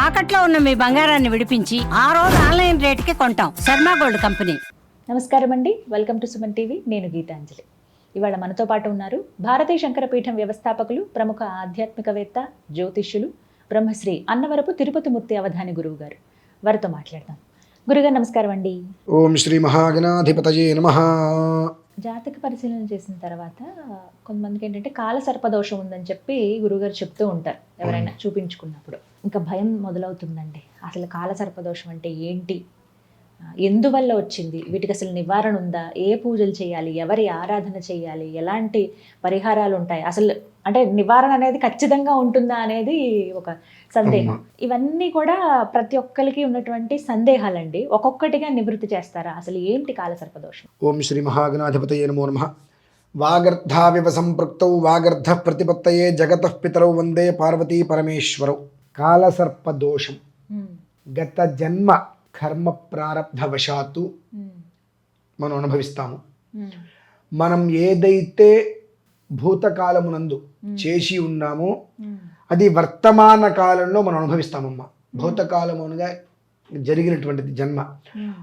తాకట్లో ఉన్న మీ బంగారాన్ని విడిపించి ఆ రోజు ఆన్లైన్ రేటుకి కొంటాం. Sharma gold company. నమస్కారం అండి, వెల్కమ్ టు సుమన్ టీవీ. నేను గీతాంజలి. ఇవాళ మనతో పాటు ఉన్నారు భారతీయ శంకరపీఠం వ్యవస్థాపకులు, ప్రముఖ ఆధ్యాత్మికవేత్త, జ్యోతిష్యులు, బ్రహ్మశ్రీ అన్నవరపు తిరుపతి మూర్తి అవధాని గురువు గారు. వారితో మాట్లాడదాం. గురుగారు నమస్కారం అండి. ఓం శ్రీ మహాగణాధిపతయే నమః. జాతక పరిశీలన చేసిన తర్వాత కొంతమందికి ఏంటంటే కాల సర్పదోషం ఉందని చెప్పి గురుగారు చెప్తూ ఉంటారు ఎవరైనా చూపించుకున్నప్పుడు. ఇంకా భయం మొదలవుతుందండి. అసలు కాల సర్పదోషం అంటే ఏంటి, ఎందువల్ల వచ్చింది, వీటికి అసలు నివారణ ఉందా, ఏ పూజలు చేయాలి, ఎవరి ఆరాధన చేయాలి, ఎలాంటి పరిహారాలు ఉంటాయి, అసలు అంటే నివారణ అనేది ఖచ్చితంగా ఉంటుందా అనేది ఒక సందేహం. ఇవన్నీ కూడా ప్రతి ఒక్కరికి ఉన్నటువంటి సందేహాలండి. ఒక్కొక్కటిగా నివృత్తి చేస్తారా? అసలు ఏంటి కాల సర్పదోషం? ఓం శ్రీ మహాగణాధిపతయే నమో నమః. వాగర్ధావివ సంపృక్తౌ వాగర్ధ ప్రతిపత్తయే జగతః పితరౌ వందే పార్వతీ పరమేశ్వరౌ. కాలసర్పదోషం గత జన్మ కర్మ ప్రారబ్ధవశాత్తు మనం అనుభవిస్తాము. మనం ఏదైతే భూతకాలమునందు చేసి ఉన్నామో అది వర్తమాన కాలంలో మనం అనుభవిస్తామమ్మా. భూతకాలమునగా జరిగినటువంటిది జన్మ.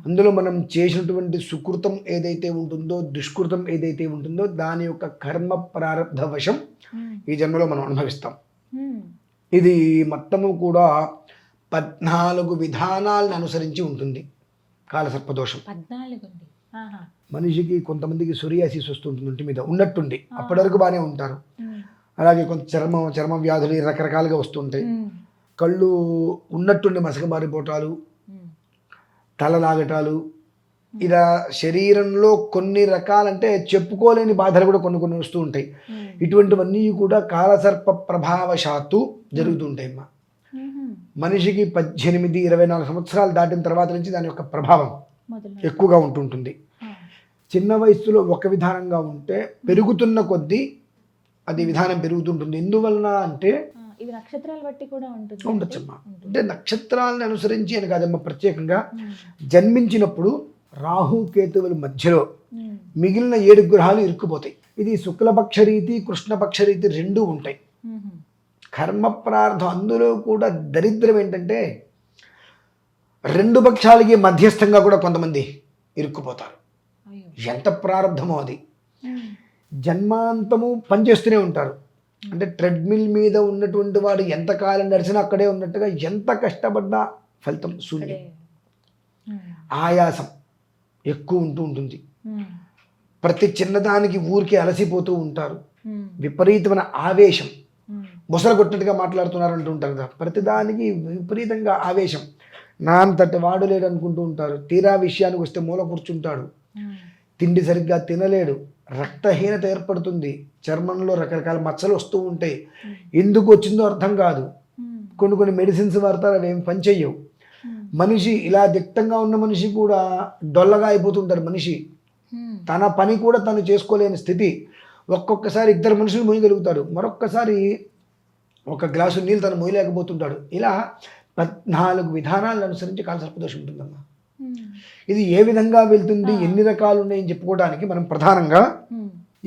అందులో మనం చేసినటువంటి సుకృతం ఏదైతే ఉంటుందో, దుష్కృతం ఏదైతే ఉంటుందో దాని యొక్క కర్మ ప్రారబ్ధ వశం ఈ జన్మలో మనం అనుభవిస్తాం. ఇది మొత్తము కూడా 14 విధానాలను అనుసరించి ఉంటుంది కాలసర్పదోషం. 14. మనిషికి కొంతమందికి సోరియాసిస్ వస్తుంటుంది, ఒంటి మీద ఉన్నట్టుండి, అప్పటి వరకు బాగానే ఉంటారు. అలాగే కొంత చర్మ వ్యాధులు రకరకాలుగా వస్తుంటాయి. కళ్ళు ఉన్నట్టుండి మసక మారిపోవటాలు, తల లాగటాలు, ఇలా శరీరంలో కొన్ని రకాలంటే చెప్పుకోలేని బాధలు కూడా కొన్ని వస్తూ ఉంటాయి. ఇటువంటివన్నీ కూడా కాలసర్ప ప్రభావశాత్తు జరుగుతుంటాయి అమ్మా. మనిషికి 18-24 సంవత్సరాలు దాటిన తర్వాత నుంచి దాని యొక్క ప్రభావం ఎక్కువగా ఉంటుంటుంది. చిన్న వయసులో ఒక విధానంగా ఉంటే పెరుగుతున్న కొద్దీ అది విధానం పెరుగుతుంటుంది. ఎందువలన అంటే ఇది నక్షత్రాలు బట్టి కూడా ఉండొచ్చమ్మా. అంటే నక్షత్రాలను అనుసరించి అని కాదమ్మా, ప్రత్యేకంగా జన్మించినప్పుడు రాహు కేతువుల మధ్యలో మిగిలిన 7 గ్రహాలు ఇరుక్కుపోతాయి. ఇది శుక్లపక్ష రీతి, కృష్ణపక్ష రీతి రెండూ ఉంటాయి. కర్మ ప్రార్థం అందులో కూడా దరిద్రం ఏంటంటే 2 పక్షాలకి మధ్యస్థంగా కూడా కొంతమంది ఇరుక్కుపోతారు. ఎంత ప్రారంధమో అది. జన్మాంతము పనిచేస్తూనే ఉంటారు. అంటే ట్రెడ్మిల్ మీద ఉన్నటువంటి వాడు ఎంతకాలం నడిచినా అక్కడే ఉన్నట్టుగా, ఎంత కష్టపడ్డా ఫలితం శూన్యం. ఆయాసం ఎక్కువ ఉంటుంది. ప్రతి చిన్నదానికి ఊరికే అలసిపోతూ ఉంటారు. విపరీతమైన ఆవేశం, ముసలు కొట్టినట్టుగా మాట్లాడుతున్నారు అంటూ ఉంటారు కదా. ప్రతిదానికి విపరీతంగా ఆవేశం. నా అంతటి వాడు లేడు అనుకుంటూ ఉంటారు. తీరా విషయానికి వస్తే మూల కూర్చుంటాడు. తిండి సరిగ్గా తినలేడు. రక్తహీనత ఏర్పడుతుంది. చర్మంలో రకరకాల మచ్చలు వస్తూ ఉంటాయి. ఎందుకు వచ్చిందో అర్థం కాదు. కొన్ని మెడిసిన్స్ వాడతారు, అవి ఏం పనిచేయవు. మనిషి ఇలా దిట్టంగా ఉన్న మనిషి కూడా డొల్లగా అయిపోతుంటాడు. మనిషి తన పని కూడా తను చేసుకోలేని స్థితి. ఒక్కొక్కసారి 2 మనుషులు మోయగలుగుతాడు, మరొక్కసారి 1 గ్లాసు నీళ్ళు తను మోయలేకపోతుంటాడు. ఇలా 14 విధానాలను అనుసరించి కాలసర్పదోషం ఉంటుందమ్మా. ఇది ఏ విధంగా వెళ్తుంది, ఎన్ని రకాలు ఉన్నాయని చెప్పుకోవడానికి మనం ప్రధానంగా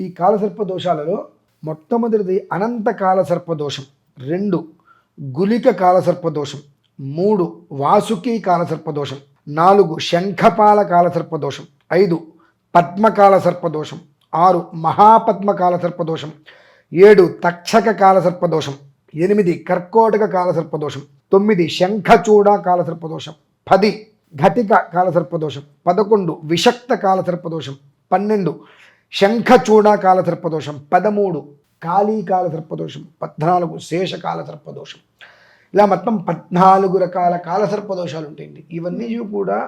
ఈ కాలసర్పదోషాలలో మొట్టమొదటిది అనంత కాలసర్పదోషం, 2 గులిక కాలసర్పదోషం, 3 వాసుకి కాలసర్పదోషం, 4 శంఖపాల కాలసర్పదోషం, 5 పద్మకాల సర్పదోషం, 6 మహాపద్మ కాలసర్పదోషం, 7 తక్షక కాలసర్పదోషం, 8 కర్కోటక కాలసర్పదోషం, 9 శంఖచూడ కాలసర్పదోషం, 10 ఘటిక కాలసర్పదోషం, 11 విషక్త కాలసర్పదోషం, 12 శంఖచూడ కాలసర్పదోషం, 13 కాళీ కాలసర్పదోషం, 14 శేష కాలసర్పదోషం. ఇలా మొత్తం 14 రకాల కాలసర్పదోషాలు ఉంటాయండి. ఇవన్నీ కూడా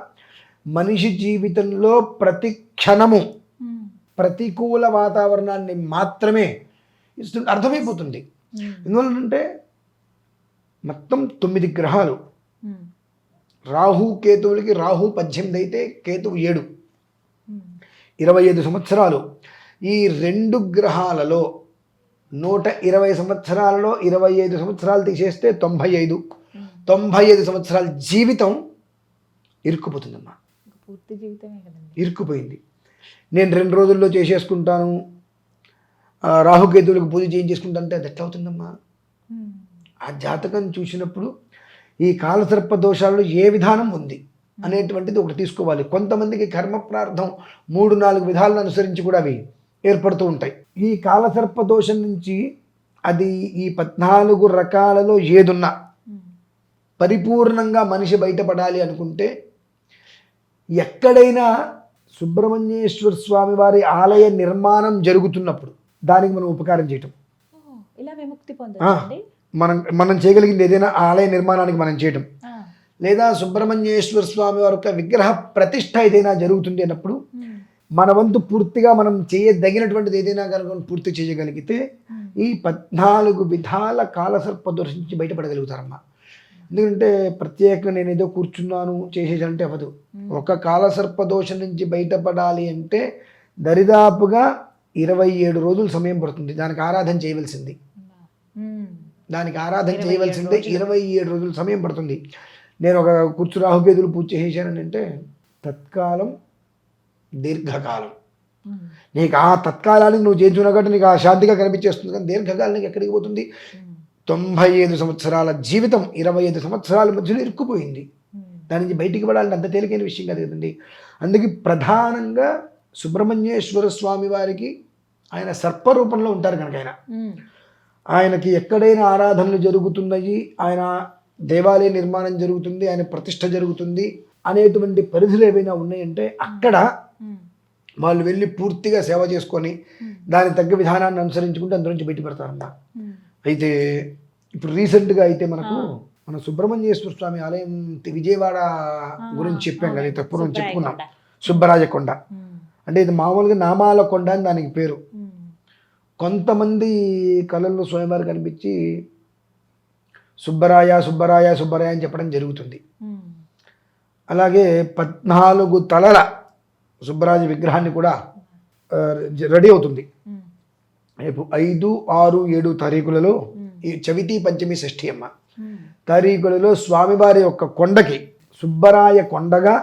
మనిషి జీవితంలో ప్రతి క్షణము ప్రతికూల వాతావరణాన్ని మాత్రమే ఇస్తుంది, అర్థమైపోతుంది. ఎందువల్లంటే మొత్తం 9 గ్రహాలు. రాహు కేతువులకి రాహు 18 అయితే కేతువు 7, 25 సంవత్సరాలు. ఈ 2 గ్రహాలలో 120 సంవత్సరాలలో 25 సంవత్సరాలు తీసేస్తే 95 సంవత్సరాల జీవితం ఇరుక్కుపోతుందమ్మా. పూర్తి జీవితమే కదండి. ఇరుక్కుపోయింది. నేను 2 రోజుల్లో చేసేసుకుంటాను, రాహుకేతువులకు పూజ చేయించేసుకుంటా అంటే అది ఎట్లా అవుతుందమ్మా? ఆ జాతకం చూసినప్పుడు ఈ కాలసర్ప దోషాలలో ఏ విధానం ఉంది అనేటువంటిది ఒకటి తీసుకోవాలి. కొంతమందికి కర్మ ప్రార్థం 3-4 విధాలను అనుసరించి కూడా అవి ఏర్పడుతూ ఉంటాయి. ఈ కాలసర్ప దోషం నుంచి అది ఈ 14 రకాలలో ఏదున్నా పరిపూర్ణంగా మనిషి బయటపడాలి అనుకుంటే ఎక్కడైనా సుబ్రహ్మణ్యేశ్వర స్వామి వారి ఆలయ నిర్మాణం జరుగుతున్నప్పుడు దానికి మనం ఉపకారం చేయటం, ఇలా విముక్తి పొందాలి. మనం చేయగలిగింది ఏదైనా ఆలయ నిర్మాణానికి మనం చేయటం, లేదా సుబ్రహ్మణ్యేశ్వర స్వామి వారి యొక్క విగ్రహ ప్రతిష్ట ఏదైనా జరుగుతుంది అన్నప్పుడు మన వంతు పూర్తిగా మనం చేయదగినటువంటిది ఏదైనా కనుక పూర్తి చేయగలిగితే ఈ 14 విధాల కాలసర్ప దోషం నుంచి బయటపడగలుగుతారమ్మా. ఎందుకంటే ప్రత్యేకంగా నేను ఏదో కూర్చున్నాను చేసేదంటే అవ్వదు. ఒక కాలసర్ప దోషం నుంచి బయటపడాలి అంటే దరిదాపుగా 27 రోజులు సమయం పడుతుంది. దానికి ఆరాధన చేయవలసింది 27 రోజులు సమయం పడుతుంది. నేను ఒక కూర్చు రాహుకేతులు పూజ చేసేసానని అంటే తత్కాలం దీర్ఘకాలం. నీకు ఆ తత్కాలానికి నువ్వు చేయించుకున్నా కాబట్టి నీకు ఆ శాంతిగా కనిపించేస్తుంది. కానీ దీర్ఘకాలానికి ఎక్కడికి పోతుంది? 95 సంవత్సరాల జీవితం 25 సంవత్సరాల మధ్యలో ఇరుక్కుపోయింది. దాని నుంచి బయటికి పడాలంటే అంత తేలికైన విషయం కాదు కదండి. అందుకే ప్రధానంగా సుబ్రహ్మణ్యేశ్వర స్వామి వారికి ఆయన సర్పరూపంలో ఉంటారు కనుక ఆయనకి ఎక్కడైనా ఆరాధనలు జరుగుతున్నాయి, ఆయన దేవాలయ నిర్మాణం జరుగుతుంది, ఆయన ప్రతిష్ట జరుగుతుంది అనేటువంటి పరిధులు ఏవైనా ఉన్నాయంటే అక్కడ వాళ్ళు వెళ్ళి పూర్తిగా సేవ చేసుకొని దాని తగ్గ విధానాన్ని అనుసరించుకుంటే అందులోంచి బయటపడతారన్న. అయితే ఇప్పుడు రీసెంట్గా అయితే మన సుబ్రహ్మణ్యేశ్వర స్వామి ఆలయం విజయవాడ గురించి చెప్పాం కదా, తప్పుడు చెప్పుకున్నాం. సుబ్బరాజకొండ అంటే ఇది మామూలుగా నామాల కొండ అని దానికి పేరు. కొంతమంది కళల్లో స్వామివారు కనిపించి సుబ్బరాయ సుబ్బరాయ సుబ్బరాయ అని చెప్పడం జరుగుతుంది. అలాగే 14 తలల సుబ్బరాజ విగ్రహాన్ని కూడా రెడీ అవుతుంది. రేపు 5, 6, 7 తారీఖులలో ఈ చవితి పంచమి షష్ఠి అమ్మ తారీఖులలో స్వామివారి యొక్క కొండకి సుబ్బరాయ కొండగా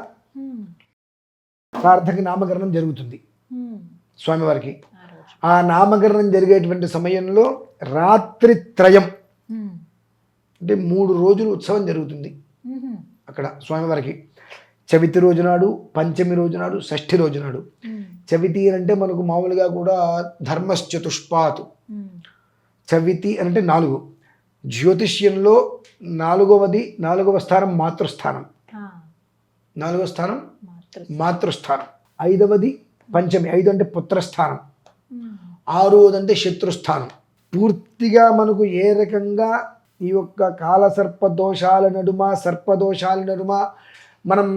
సార్థక నామకరణం జరుగుతుంది స్వామివారికి. ఆ నామకరణం జరిగేటువంటి సమయంలో రాత్రిత్రయం అంటే 3 రోజులు ఉత్సవం జరుగుతుంది అక్కడ స్వామివారికి. చవితి రోజు నాడు, పంచమి రోజు నాడు, షష్ఠి రోజు నాడు. చవితి అంటే మనకు మామూలుగా కూడా ధర్మశ్చతుష్పాత్, చవితి అంటే 4. జ్యోతిష్యంలో 4వ స్థానం మాతృస్థానం, 4వ స్థానం మాతృస్థానం. 5వది పంచమి, 5 అంటే పుత్రస్థానం, 6వది అంటే శత్రుస్థానం. పూర్తిగా మనకు ఏ రకంగా ఈ యొక్క కాలసర్ప దోషాల నడుమ, సర్పదోషాల నడుమ మనం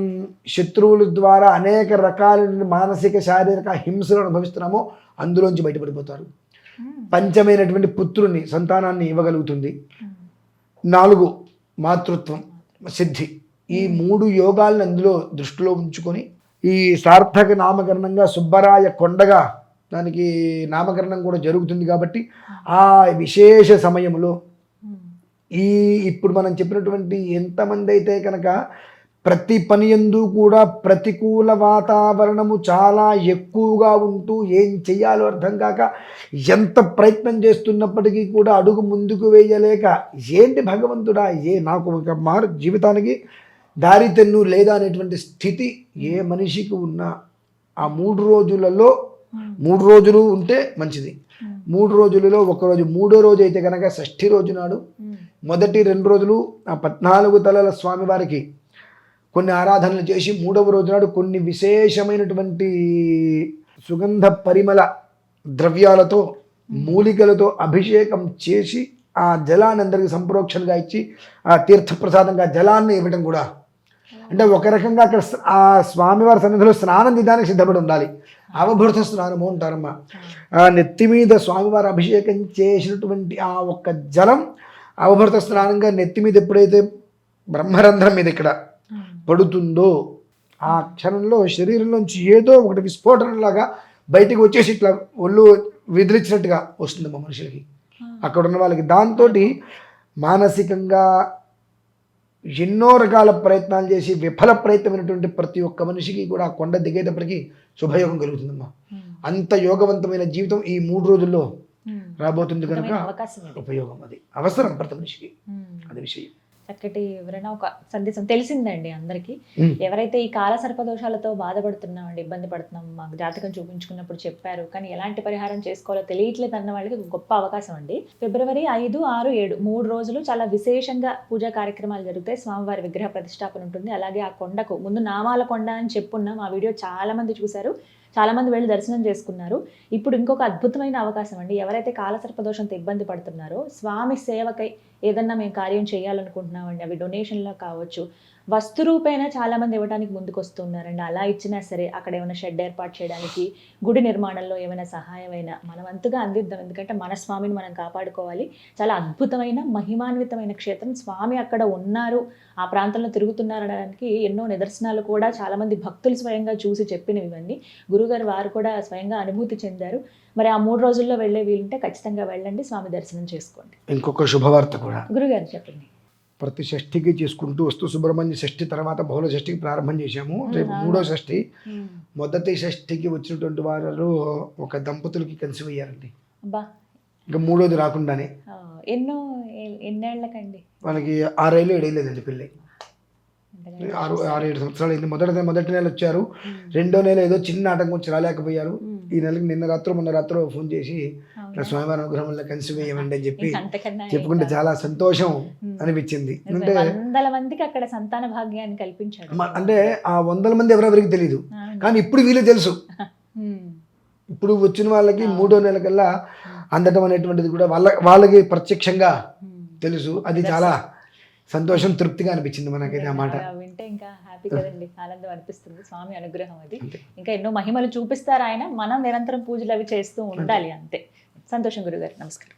శత్రువుల ద్వారా అనేక రకాల మానసిక శారీరక హింసలు అనుభవిస్తున్నామో అందులోంచి బయటపడిపోతారు. పంచమైనటువంటి పుత్రుని సంతానాన్ని ఇవ్వగలుగుతుంది. 4 మాతృత్వం సిద్ధి. ఈ 3 యోగాలను అందులో దృష్టిలో ఉంచుకొని ఈ సార్థక నామకరణంగా సుబ్బరాయ కొండగా దానికి నామకరణం కూడా జరుగుతుంది. కాబట్టి ఆ విశేష సమయంలో ఇప్పుడు మనం చెప్పినటువంటి ఎంతమంది అయితే కనుక ప్రతి పని యందు కూడా ప్రతికూల వాతావరణము చాలా ఎక్కువగా ఉంటూ ఏం చెయ్యాలో అర్థం కాక ఎంత ప్రయత్నం చేస్తున్నప్పటికీ కూడా అడుగు ముందుకు వేయలేక ఏంటి భగవంతుడా నాకు ఒక జీవితానికి దారి తెన్ను లేదా అనేటువంటి స్థితి ఏ మనిషికి ఉన్నా ఆ 3 రోజులలో 3 రోజులు ఉంటే మంచిది. 3 రోజులలో ఒక రోజు, 3వ రోజు అయితే కనుక షష్ఠి రోజు నాడు మొదటి 2 రోజులు ఆ 14 తలల స్వామివారికి కొన్ని ఆరాధనలు చేసి 3వ రోజు నాడు కొన్ని విశేషమైనటువంటి సుగంధ పరిమళ ద్రవ్యాలతో మూలికలతో అభిషేకం చేసి ఆ జలాన్ని అందరికి సంప్రోక్షణగా ఇచ్చి ఆ తీర్థప్రసాదంగా జలాన్ని ఇవ్వడం కూడా. అంటే ఒక రకంగా అక్కడ ఆ స్వామివారి సన్నిధిలో స్నానం చేయడానికి సిద్ధపడి ఉండాలి. అవభృత స్నానము అంటారమ్మా. ఆ నెత్తి మీద స్వామివారి అభిషేకం చేసినటువంటి ఆ ఒక్క జలం అవభృత స్నానంగా నెత్తి మీద ఎప్పుడైతే బ్రహ్మరంధ్రం మీద ఇక్కడ పడుతుందో ఆ క్షణంలో శరీరంలోంచి ఏదో ఒకటి విస్ఫోటనలాగా బయటికి వచ్చేసి ఇట్లా ఒళ్ళు విదిలించినట్టుగా వస్తుంది మా మనుషులకి, అక్కడ ఉన్న వాళ్ళకి. దాంతో మానసికంగా ఎన్నో రకాల ప్రయత్నాలు చేసి విఫల ప్రయత్నమైనటువంటి ప్రతి ఒక్క మనిషికి కూడా ఆ కొండ దిగేటప్పటికీ శుభయోగం కలుగుతుందమ్మా. అంత యోగవంతమైన జీవితం ఈ 3 రోజుల్లో రాబోతుంది కనుక ఉపయోగం అది అవసరం ప్రతి మనిషికి. అది విషయం. చక్కటి ఎవరైనా ఒక సందేశం తెలిసిందండి అందరికీ. ఉమ్. ఎవరైతే ఈ కాల సర్పదోషాలతో బాధపడుతున్నామండి, ఇబ్బంది పడుతున్నాం, మాకు జాతకం చూపించుకున్నప్పుడు చెప్పారు కానీ ఎలాంటి పరిహారం చేసుకోవాలో తెలియట్లేదు అన్న వాళ్ళకి ఒక గొప్ప అవకాశం అండి. ఫిబ్రవరి 5, 6, 7 3 రోజులు చాలా విశేషంగా పూజా కార్యక్రమాలు జరుగుతాయి. స్వామివారి విగ్రహ ప్రతిష్టాపన ఉంటుంది. అలాగే ఆ కొండకు ముందు నామాల కొండ అని చెప్పున్నాం, ఆ వీడియో చాలా మంది చూశారు, చాలా మంది వెళ్ళి దర్శనం చేసుకున్నారు. ఇప్పుడు ఇంకొక అద్భుతమైన అవకాశం అండి. ఎవరైతే కాలసర్పదోషంతో ఇబ్బంది పడుతున్నారో స్వామి సేవకై ఏదన్నా మేము కార్యం చేయాలనుకుంటున్నామండి, అవి డొనేషన్లో కావచ్చు, వస్తు రూపేణా చాలా మంది ఇవ్వడానికి ముందుకు వస్తున్నారండి. అలా ఇచ్చినా సరే అక్కడ ఏమైనా షెడ్ ఏర్పాటు చేయడానికి, గుడి నిర్మాణంలో ఏమైనా సహాయమైనా మనం అంతగా అందిద్దాం. ఎందుకంటే మన స్వామిని మనం కాపాడుకోవాలి. చాలా అద్భుతమైన మహిమాన్వితమైన క్షేత్రం. స్వామి అక్కడ ఉన్నారు, ఆ ప్రాంతంలో తిరుగుతున్నారు అనడానికి ఎన్నో నిదర్శనాలు కూడా చాలా మంది భక్తులు స్వయంగా చూసి చెప్పినవి ఇవన్నీ. గురుగారు వారు కూడా స్వయంగా అనుభూతి చెందారు. మరి ఆ 3 రోజుల్లో వెళ్ళే వీలుంటే ఖచ్చితంగా వెళ్ళండి, స్వామి దర్శనం చేసుకోండి. ఇంకొక శుభవార్త కూడా గురుగారు చెప్పండి. ప్రతి షష్ఠికి చేసుకుంటూ వస్తూ సుబ్రహ్మణ్య షష్ఠి తర్వాత బహుళ షష్ఠికి ప్రారంభం చేశాము. రేపు 3వ షష్ఠి. మొదటి షష్ఠికి వచ్చినటువంటి వారు ఒక దంపతులకి కన్సీవ్ అయ్యారండి. అబ్బా, ఇంకా 3వది రాకుండానే ఎన్నేళ్లకండి? వాళ్ళకి 6 ఏళ్ళు 7 ఏళ్ళేదండి పెళ్ళి. 6-7 సంవత్సరాలు అయింది. మొదటి నెల వచ్చారు, 2వ నెల ఏదో చిన్న ఆటంకం వచ్చి రాలేకపోయారు. ఈ నెలకి నిన్న రాత్రి మొన్న రాత్రి ఫోన్ చేసి స్వామివారి అనుగ్రహం వల్ల కన్సీవ్ అయ్యామండి అని చెప్పి చెప్పుకుంటే చాలా సంతోషం అనిపించింది. అంటే 100 మందికి అక్కడ సంతాన భాగ్యాన్ని కల్పించాడు. అంటే ఆ 100 మంది ఎవరెవరికి తెలియదు, కానీ ఇప్పుడు వీళ్ళు తెలుసు. ఇప్పుడు వచ్చిన వాళ్ళకి 3వ నెల కల్లా అందటం అనేటువంటిది కూడా వాళ్ళకి ప్రత్యక్షంగా తెలుసు. అది చాలా సంతోషం, తృప్తిగా అనిపించింది మనకైతే ఆ మాట వింటే. ఇంకా హ్యాపీ కదండి, ఆనందం అనిపిస్తుంది. స్వామి అనుగ్రహం అది. ఇంకా ఎన్నో మహిమలు చూపిస్తారు ఆయన. మనం నిరంతరం పూజలు అవి చేస్తూ ఉండాలి అంతే. సంతోషం గురుగారు, నమస్కారం.